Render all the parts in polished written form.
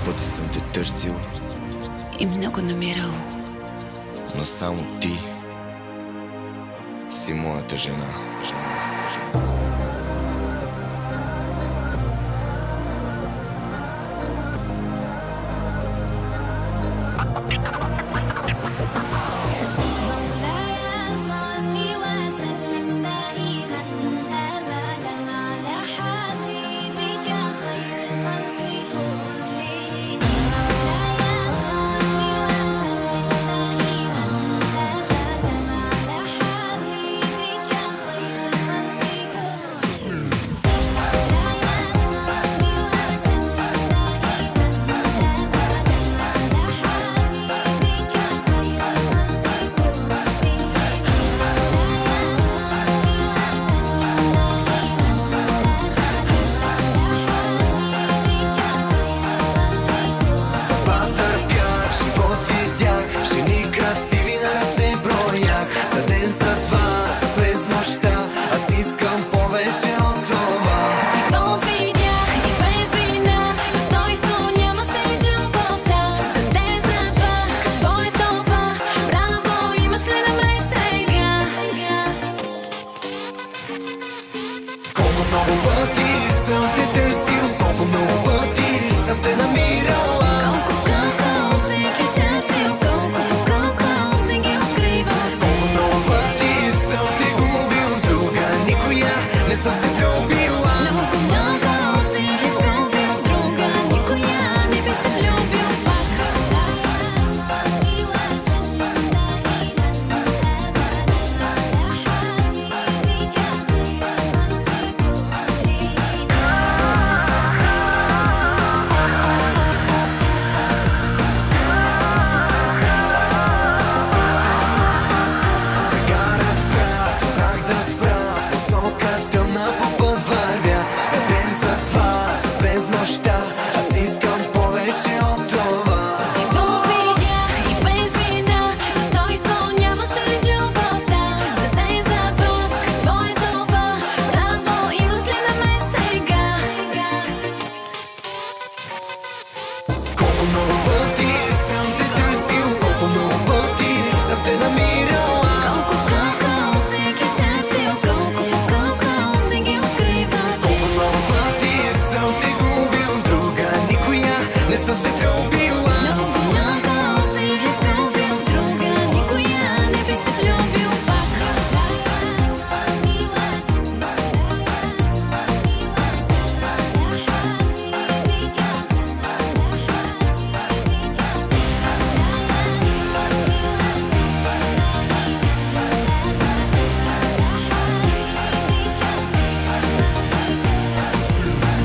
пъти съм те търсил и много намирал, но само ти си моята жена. Много пъти съм те търсил, колко много пъти съм те намирал аз. колко си ги търсил, колко си ги откривал. Колко много пъти съм те губил, в друга никоя не съм се влюбил аз. Много си изгубил, в друга никоя не би се влюбил пак. Колко много пъти съм те търсил, колко много пъти съм те намирал аз. Колко си ги търсил, колко си ги откривал. Колко много пъти съм те губил, в друга никоя не съм се влюбил аз. Много си изгубил, в друга никоя не би се влюбил пак.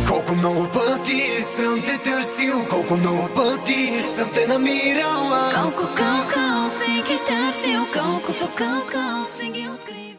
Колко много пъти съм те търсил, колко много пъти съм те намирал аз. Колко си ги търсил, колко си ги откривал.